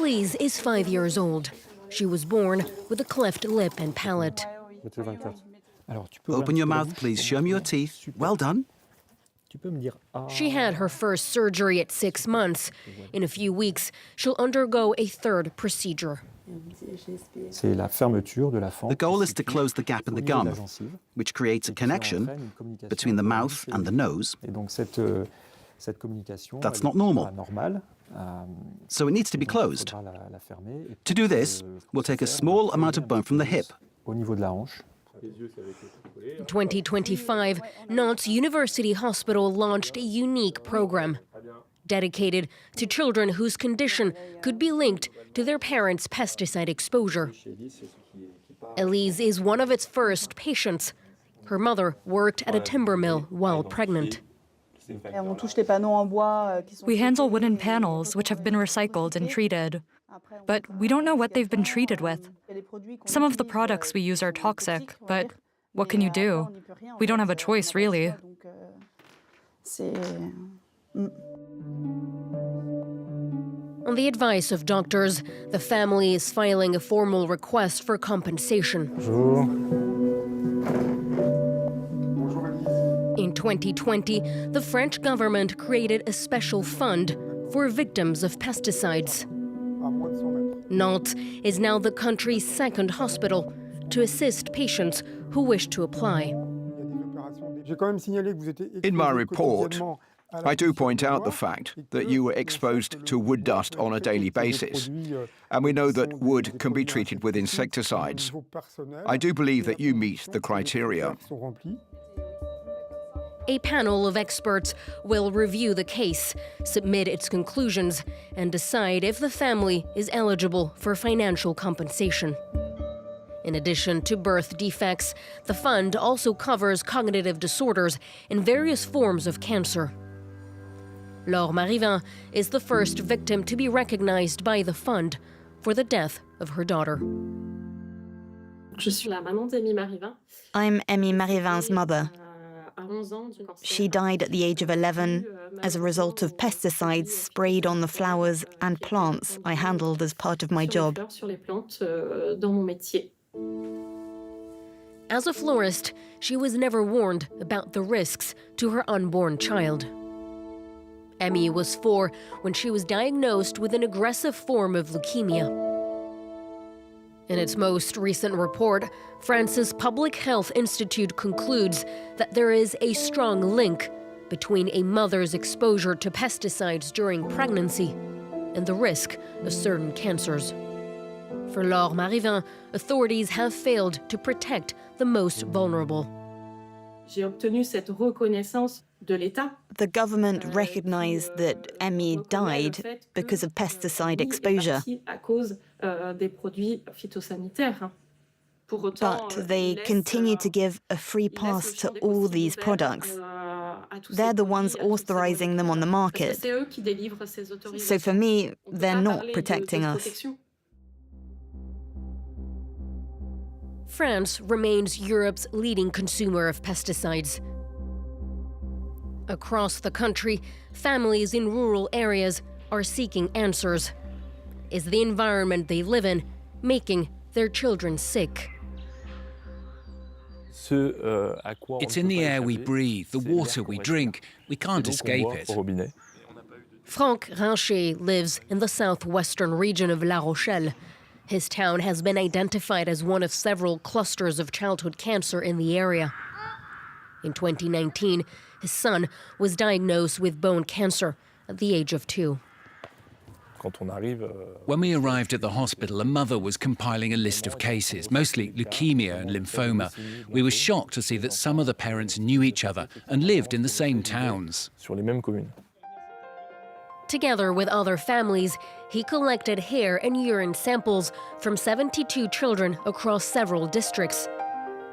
Elise is 5 years old. She was born with a cleft lip and palate. Open your mouth, please. Show me your teeth. Well done. She had her first surgery at 6 months. In a few weeks, she'll undergo a third procedure. The goal is to close the gap in the gum, which creates a connection between the mouth and the nose. That's not normal. So it needs to be closed. To do this, we'll take a small amount of bone from the hip. In 2025, Nantes University Hospital launched a unique program dedicated to children whose condition could be linked to their parents' pesticide exposure. Elise is one of its first patients. Her mother worked at a timber mill while pregnant. We handle wooden panels, which have been recycled and treated. But we don't know what they've been treated with. Some of the products we use are toxic, but what can you do? We don't have a choice, really. On the advice of doctors, the family is filing a formal request for compensation. In 2020, the French government created a special fund for victims of pesticides. Nantes is now the country's second hospital to assist patients who wish to apply. In my report, I do point out the fact that you were exposed to wood dust on a daily basis, and we know that wood can be treated with insecticides. I do believe that you meet the criteria. A panel of experts will review the case, submit its conclusions, and decide if the family is eligible for financial compensation. In addition to birth defects, the fund also covers cognitive disorders and various forms of cancer. Laure Marivin is the first victim to be recognized by the fund for the death of her daughter. I'm Emmy Marivin's mother. She died at the age of 11 as a result of pesticides sprayed on the flowers and plants I handled as part of my job. As a florist, she was never warned about the risks to her unborn child. Emmy was 4 when she was diagnosed with an aggressive form of leukemia. In its most recent report, France's Public Health Institute concludes that there is a strong link between a mother's exposure to pesticides during pregnancy and the risk of certain cancers. For Laure Marivin, authorities have failed to protect the most vulnerable. The government recognized that Emmy died because of pesticide exposure. But they continue to give a free pass to all these products. They're the ones authorizing them on the market. So for me, they're not protecting us. France remains Europe's leading consumer of pesticides. Across the country, families in rural areas are seeking answers. Is the environment they live in making their children sick? It's in the air we breathe, the water we drink. We can't escape it. Franck Rincher lives in the southwestern region of La Rochelle. His town has been identified as one of several clusters of childhood cancer in the area. In 2019, his son was diagnosed with bone cancer at the age of 2. When we arrived at the hospital, a mother was compiling a list of cases, mostly leukemia and lymphoma. We were shocked to see that some of the parents knew each other and lived in the same towns. Together with other families, he collected hair and urine samples from 72 children across several districts.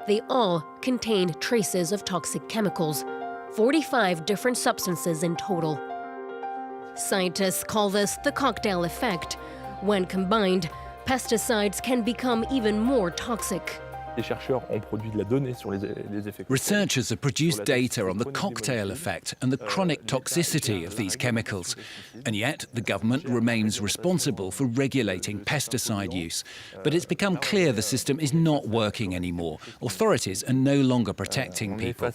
They all contained traces of toxic chemicals, 45 different substances in total. Scientists call this the cocktail effect. When combined, pesticides can become even more toxic. Researchers have produced data on the cocktail effect and the chronic toxicity of these chemicals. And yet, the government remains responsible for regulating pesticide use. But it's become clear the system is not working anymore. Authorities are no longer protecting people.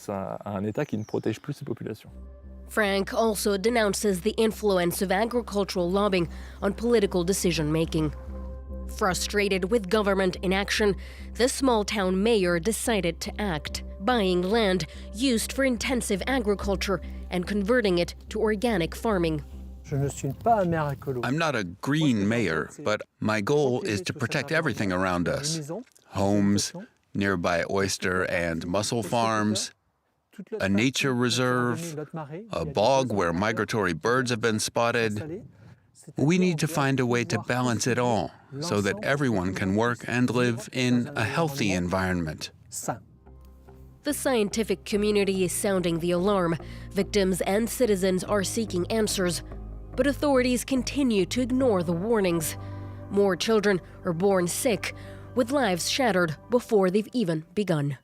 Frank also denounces the influence of agricultural lobbying on political decision-making. Frustrated with government inaction, the small-town mayor decided to act, buying land used for intensive agriculture and converting it to organic farming. I'm not a green mayor, but my goal is to protect everything around us. Homes, nearby oyster and mussel farms, a nature reserve, a bog where migratory birds have been spotted. We need to find a way to balance it all so that everyone can work and live in a healthy environment. The scientific community is sounding the alarm. Victims and citizens are seeking answers, but authorities continue to ignore the warnings. More children are born sick, with lives shattered before they've even begun.